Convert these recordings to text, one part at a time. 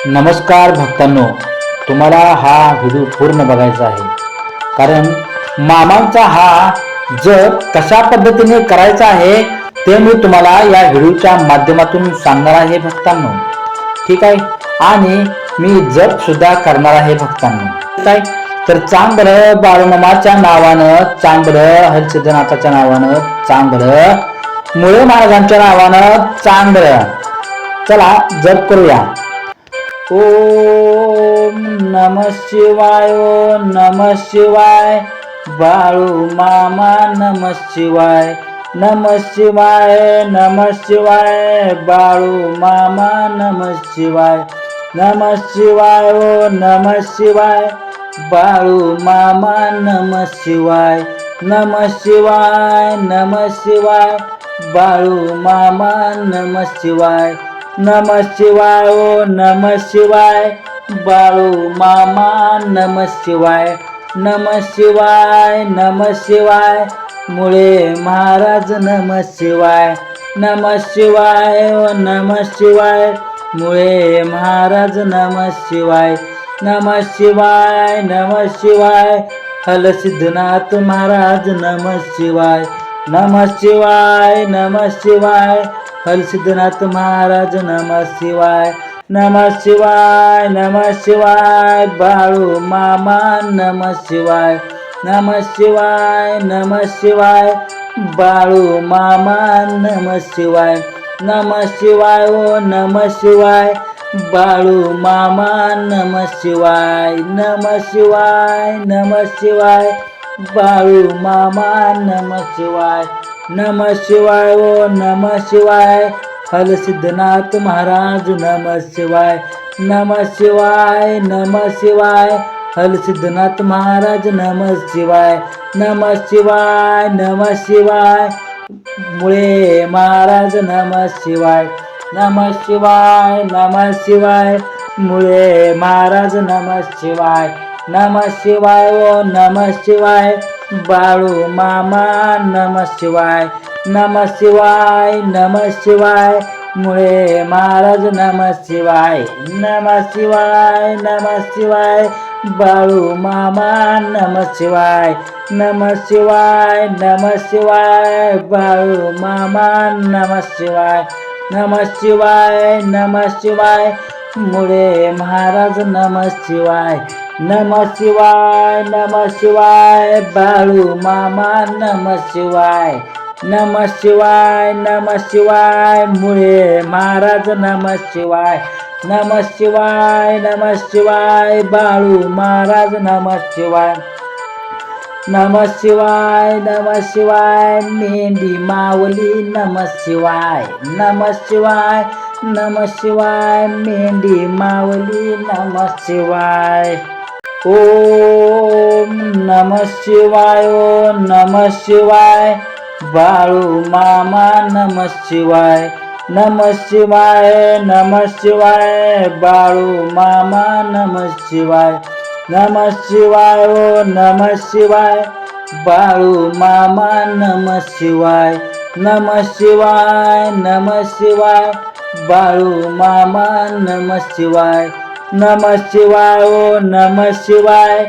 नमस्कार भक्तांनो, तुम्हाला हा व्हिडिओ पूर्ण बघायचा आहे, कारण मामांचा हा जप कशा पद्धतीने करायचा आहे ते मी तुम्हाला या व्हिडिओच्या माध्यमातून सांगणार आहे भक्तांनो. ठीक आहे, आणि मी जप सुद्धा करणार आहे भक्तांनो. काय तर चांगलं बाळूमामाच्या नावानं, चांगलं हरिसिद्धनाथाच्या नावानं, चांगलं मुळे महाराजांच्या नावानं, चांगलं. चला जप करूया. ओम नमः शिवाय, ओम नमः शिवाय. बाळू मामा नमः शिवाय, नमः शिवाय, नमः शिवाय. बाळू मामा नमः शिवाय, नमः शिवाय, ओम नमः शिवाय. बाळू मामा नमः शिवाय, नमः शिवाय, नमः शिवाय. बाळू मामा नमः शिवाय, नमः शिवाय, ओ नमः शिवाय. बाळू मामा नमः शिवाय, नमः शिवाय, नमः शिवाय. मुळे महाराज नमः शिवाय, नमः शिवाय, ओ नमः शिवाय. मुळे महाराज नमः शिवाय, नमः शिवाय, नमः शिवाय. हलसिद्धनाथ महाराज नमः शिवाय, नमः शिवाय, नमः शिवाय. हलसिद्धनाथ महाराज नमः शिवाय, नमः शिवाय, नमः शिवाय. बाळू मामा नमः शिवाय, नमः शिवाय, नमः शिवाय. बाळू मामा नमः शिवाय, नमः शिवाय, ओ नमः शिवाय. बाळू मामा नमः शिवाय, नमः शिवाय, नमः शिवाय. बाळू मामा नमः शिवाय, नमः शिवाय, ओ नमः शिवाय. हलसिद्धनाथ महाराज नमः शिवाय, नमः शिवाय, नमः शिवाय. हलसिद्धनाथ महाराज नमः शिवाय, नमः शिवाय, नमः शिवाय. मुळे महाराज नमः शिवाय, नमः शिवाय, नमः शिवाय. मुळे महाराज नमः शिवाय, नमः शिवाय, ओ नमः शिवाय. बाळू मामा नमः शिवाय, नमः शिवाय, नमः शिवाय. मुळे महाराज नमः शिवाय, नमः शिवाय, नमः शिवाय. बाळू मामा नमः शिवाय, नमः शिवाय, नमः शिवाय. बाळू मामा नमः शिवाय, नमः शिवाय, नमः शिवाय. मुळे महाराज नमः शिवाय, नमः शिवाय, नमः शिवाय. बाळू मामा नमः शिवाय, नमः शिवाय, नमः शिवाय. मुळे महाराज नमः शिवाय, नमः शिवाय, नमः शिवाय. बाळू महाराज नमः शिवाय, नमः शिवाय, नमः शिवाय. मेंढी मावली नमः शिवाय, नमः शिवाय, नमः शिवाय. मेंढी मावली नमः शिवाय. ओम नमः शिवाय, ओम नमः शिवाय. बाळू मामा नमः शिवाय, नमः शिवाय, नमः शिवाय. बाळू मामा नमः शिवाय, नमः शिवाय, ओ नमः शिवाय. बाळू मामा नमः शिवाय, नमः शिवाय, नमः शिवाय. बाळू मामा नमः शिवाय, नमः शिवाय, ओ नमः शिवाय.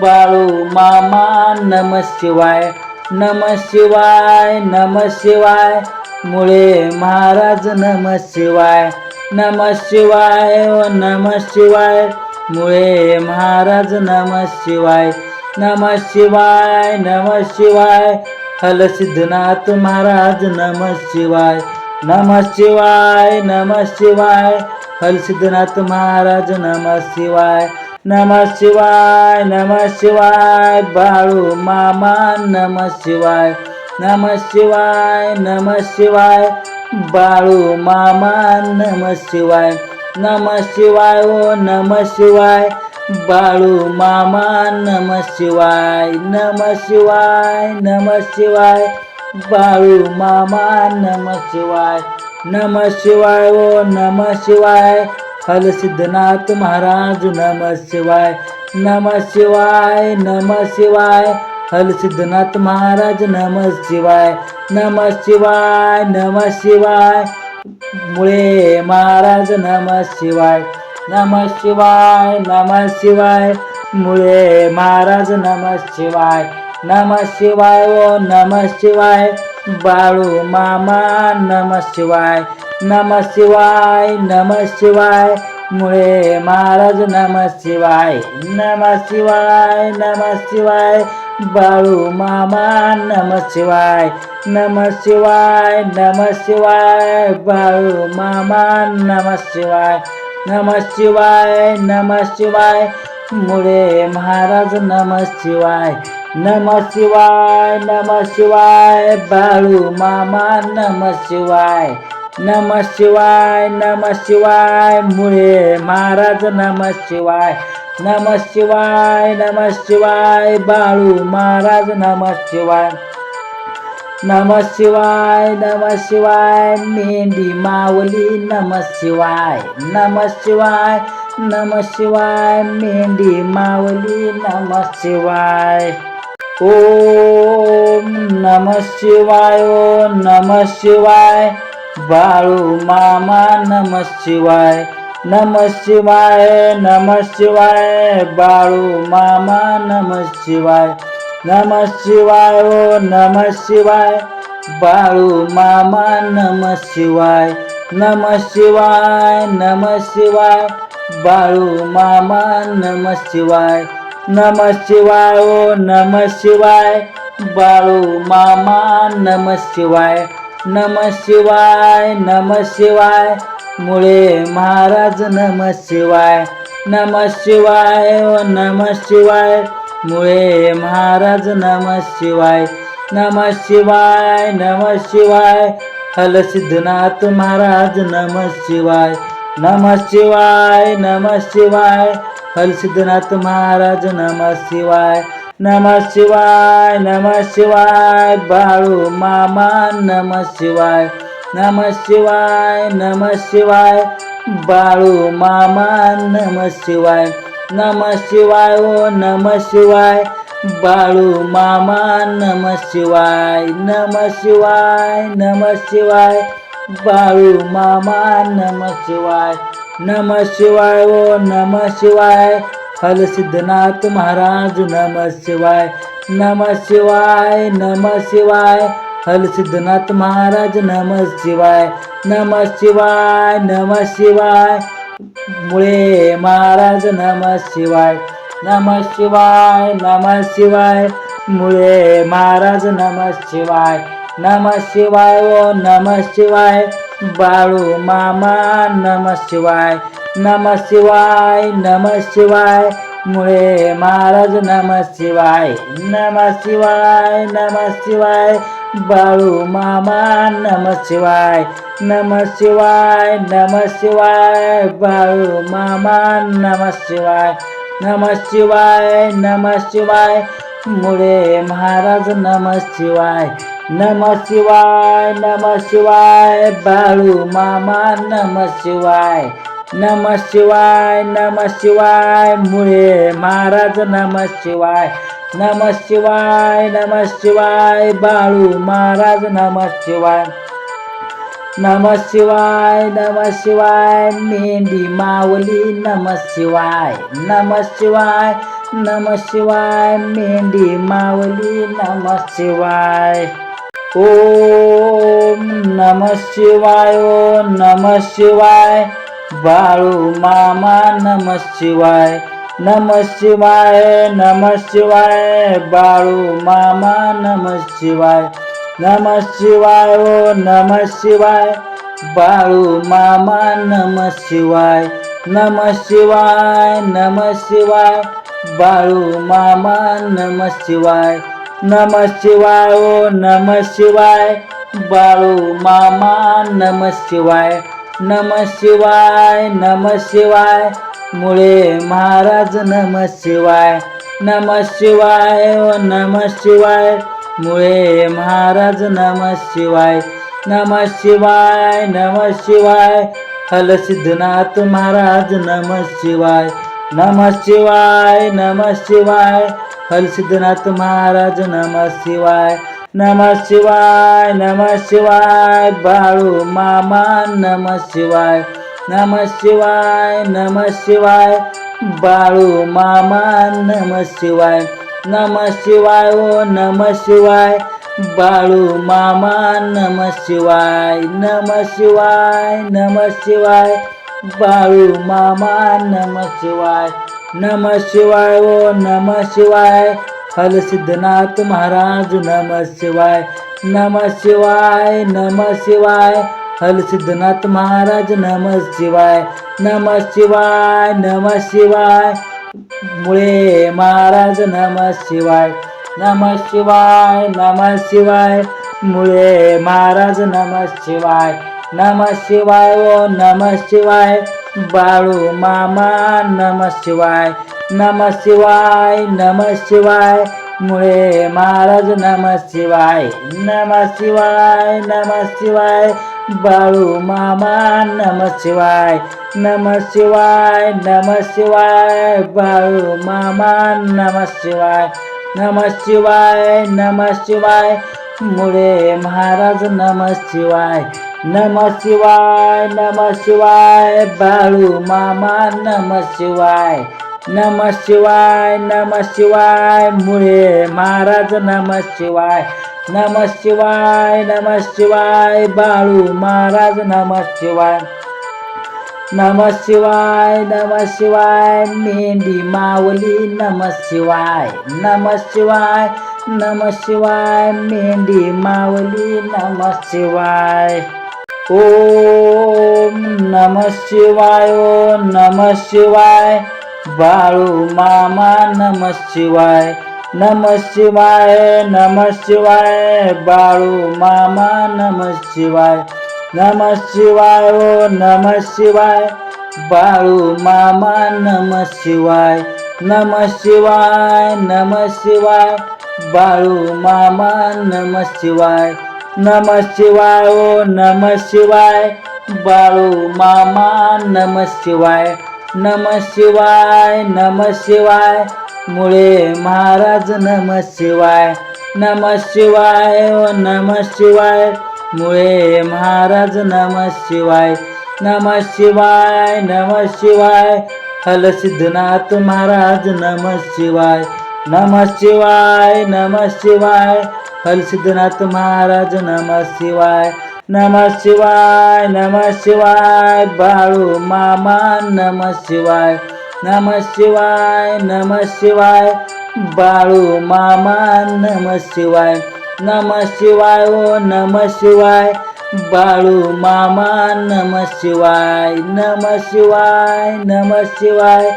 बाळू मामा नमः शिवाय, नमः शिवाय, नमः शिवाय. मुळे महाराज नमः शिवाय, नमः शिवाय, ओ नमः शिवाय. मुळे महाराज नमः शिवाय, नमः शिवाय, नमः शिवाय. हलसिद्धनाथ महाराज नमः शिवाय, नमः शिवाय, नमः शिवाय. हलसिद्धनाथ महाराज नमः शिवाय, नमः शिवाय, नमः शिवाय. बाळू मामा नमः शिवाय, नमः शिवाय, नमः शिवाय. बाळू मामा नमः शिवाय, नमः शिवाय, ओ नमः शिवाय. बाळू मामा नमः शिवाय, नमः शिवाय, नमः शिवाय. बाळू मामा नमः शिवाय, नमः शिवाय, ओ नमः शिवाय. हलसिद्धनाथ महाराज नमः शिवाय, नमः शिवाय, नमः शिवाय. हलसिद्धनाथ महाराज नमः शिवाय, नमः शिवाय, नमः शिवाय. मुळे महाराज नमः शिवाय, नमः शिवाय, नमः शिवाय, मुळे महाराज नमः शिवाय, नमः शिवाय, ओ नमः शिवाय, बाळू मामा नमः शिवाय, नमः शिवाय, नमः शिवाय, मुळे महाराज नमः शिवाय, नमः शिवाय, नमः शिवाय, बाळू मामा नमः शिवाय, नमः शिवाय, नमः शिवाय, बाळू मामा नमः शिवाय, नमः शिवाय, नमः शिवाय, मुळे महाराज नमः शिवाय, नमः शिवाय, नमः शिवाय, बाळू मामा नमः शिवाय, नमः शिवाय, नमः शिवाय, मुळे महाराज नमः शिवाय, नमः शिवाय, नमः शिवाय, बाळू महाराज नमः शिवाय, नमः शिवाय, नमः शिवाय, मेंढी माऊली नमः शिवाय, नमः शिवाय, नमः शिवाय, मेंढी माऊली नमः शिवाय, ओम नमः शिवाय, ओम नमः शिवाय, बाळू मामा नमः शिवाय, नमः शिवाय, नमः शिवाय, बाळू मामा नमः शिवाय, नमः शिवाय, ओ नमः शिवाय, बाळू मामा नमः शिवाय, नमः शिवाय, नमः शिवाय, बाळू मामा नमः शिवाय, नमः शिवाय, ओ नमः शिवाय, बाळू मामा नमः शिवाय, नमः शिवाय, नमः शिवाय, मुळे महाराज नमः शिवाय, नमः शिवाय, ओ नमः शिवाय, मुळे महाराज नमः शिवाय, नमः शिवाय, नमः शिवाय, हलसिद्धनाथ महाराज नमः शिवाय, नमः शिवाय, नमः शिवाय, हलसिद्धनाथ महाराज नमः शिवाय, नमः शिवाय, नमः शिवाय, बाळू मामा नमः शिवाय, नमः शिवाय, नमः शिवाय, बाळू मामा नमः शिवाय, नमः शिवाय, ओ नमः शिवाय, बाळू मामा नमः शिवाय, नमः शिवाय, नमः शिवाय, बाळू मामा नमः शिवाय, नमः शिवाय, ओ नमः शिवाय, हलसिद्धनाथ महाराज नमः शिवाय, नमः शिवाय, नमः शिवाय, हलसिद्धनाथ महाराज नमः शिवाय, नमः शिवाय, नमः शिवाय, मुळे महाराज नमः शिवाय, नमः शिवाय, नमः शिवाय, मुळे महाराज नमः शिवाय, नमः शिवाय, ओ नमः शिवाय, बाळू मामा नमः शिवाय, नमः शिवाय, नमः शिवाय, मुळे महाराज नमः शिवाय, नमः शिवाय, नमः शिवाय, बाळू मामा नमः शिवाय, नमः शिवाय, नमः शिवाय, बाळू मामा नमः शिवाय, नमः शिवाय, नमः शिवाय, मुळे महाराज नमः शिवाय, नमः शिवाय, नमः शिवाय, बाळू मामा नमः शिवाय, नमः शिवाय, नमः शिवाय, मुळे महाराज नमः शिवाय, नमः शिवाय, नमः शिवाय, बाळू महाराज नमः शिवाय, नमः शिवाय, नमः शिवाय, मेंढी माऊली नमः शिवाय, नमः शिवाय, नमः शिवाय, मेंढी माऊली नमः शिवाय, ओम नमः शिवाय, ओ नमः शिवाय, बाळू मामा नमः शिवाय, नमः शिवाय, नमः शिवाय, बाळू मामा नमः शिवाय, नमः शिवाय, ओ नमः शिवाय, बाळू मामा नमः शिवाय, नमः शिवाय, नमः शिवाय, बाळू मामा नमः शिवाय, नमः शिवाय, ओ नमः शिवाय, बाळू मामा नमः शिवाय, नमः शिवाय, नमः शिवाय, मुळे महाराज नमः शिवाय, नमः शिवाय, ओ नमः शिवाय, मुळे महाराज नमः शिवाय, नमः शिवाय, नमः शिवाय, हलसिद्धनाथ महाराज नमः शिवाय, नमः शिवाय, नमः शिवाय, हलसिद्धनाथ महाराज नमः शिवाय, नमः शिवाय, नमः शिवाय, बाळू मामा नमः शिवाय, नमः शिवाय, नमः शिवाय, बाळू मामा नमः शिवाय, नमः शिवाय, ओ नमः शिवाय, बाळू मामा नमः शिवाय, नमः शिवाय, नमः शिवाय, बाळू मामा नमः शिवाय, नमः शिवाय, ओ नमः शिवाय, हलसिद्धनाथ महाराज नमः शिवाय, नमः शिवाय, नमः शिवाय, हलसिद्धनाथ महाराज नमः शिवाय, नमः शिवाय, नमः शिवाय, मुळे महाराज नमः शिवाय, नमः शिवाय, नमः शिवाय, मुळे महाराज नमः शिवाय, नमः शिवाय, ओ नमः शिवाय, बाळू मामा नमः शिवाय, नमः शिवाय, नमः शिवाय, मुळे महाराज नमः शिवाय, नमः शिवाय, नमः शिवाय, बाळू मामा नमः शिवाय, नमः शिवाय, नमः शिवाय, बाळू मामा नमः शिवाय, नमः शिवाय, नमः शिवाय, मुळे महाराज नमः शिवाय, नमः शिवाय, नमः शिवाय, बाळू मामा नमः शिवाय, नमः शिवाय, नमः शिवाय, मुळे महाराज नमः शिवाय, नमः शिवाय, नमः शिवाय, बाळू महाराज नमः शिवाय, नमः शिवाय, नमः शिवाय, मेंढी माऊली नमः शिवाय, नमः शिवाय, नमः शिवाय, मेंढी माऊली नमः शिवाय, ओम नमः शिवाय, ओ नमः शिवाय, बाळू मामा नमः शिवाय, नमः शिवाय, नमः शिवाय, बाळू मामा नमः शिवाय, नमः शिवाय, ओ नमः शिवाय, बाळू मामा नमः शिवाय, नमः शिवाय, नमः शिवाय, बाळू मामा नमः शिवाय, नमः शिवाय, ओ नमः शिवाय, बाळू मामा नमः शिवाय, नमः शिवाय, नमः शिवाय, मुळे महाराज नमः शिवाय, नमः शिवाय, ओ नमः शिवाय, मुळे महाराज नमः शिवाय, नमः शिवाय, नमः शिवाय, हलसिद्धनाथ महाराज नमः शिवाय, नमः शिवाय, नमः शिवाय, हलसिद्धनाथ महाराज नमः शिवाय, नमः शिवाय, नमः शिवाय, बाळू मामा नमः शिवाय, नमः शिवाय, नमः शिवाय, बाळू मामा नमः शिवाय, नमः शिवाय, ओ नमः शिवाय, बाळू मामा नमः शिवाय, नमः शिवाय, नमः शिवाय,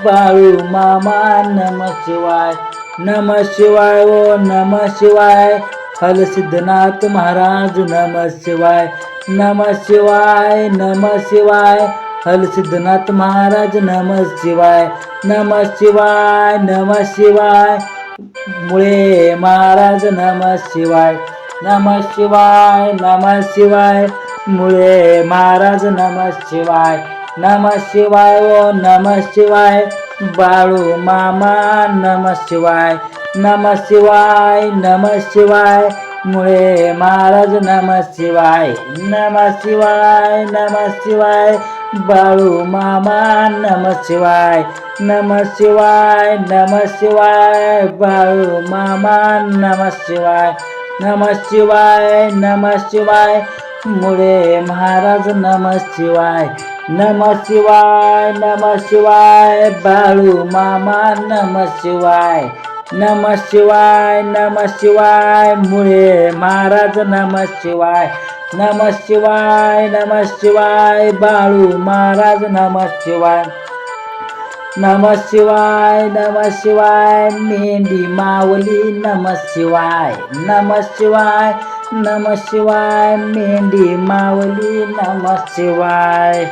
बाळू मामा नमः शिवाय, नमः शिवाय, ओ नमः शिवाय, हलसिद्धनाथ महाराज नमः शिवाय, नमः शिवाय, नमः शिवाय, हलसिद्धनाथ महाराज नमः शिवाय, नमः शिवाय, नमः शिवाय, मुळे महाराज नमः शिवाय, नमः शिवाय, नमः शिवाय, मुळे महाराज नमः शिवाय, नमः शिवाय, ओ नमः शिवाय, बाळू मामा नमः शिवाय, नमः शिवाय, नमः शिवाय, मुळे महाराज नमः शिवाय, नमः शिवाय, नमः शिवाय, बाळू मामा नमः शिवाय, नमः शिवाय, नमः शिवाय, बाळू मामा नमः शिवाय, नमः शिवाय, नमः शिवाय, मुळे महाराज नमः शिवाय, नमः शिवाय, नमः शिवाय, बाळू मामा नमः शिवाय, नमः शिवाय, नमः शिवाय, मुळे महाराज नमः शिवाय, नमः शिवाय, नमः शिवाय, बाळू महाराज नमः शिवाय, नमः शिवाय, नमः शिवाय, मेंढी माऊली नमः शिवाय, नमः शिवाय, नमः शिवाय, मेंढी माऊली नमः शिवाय.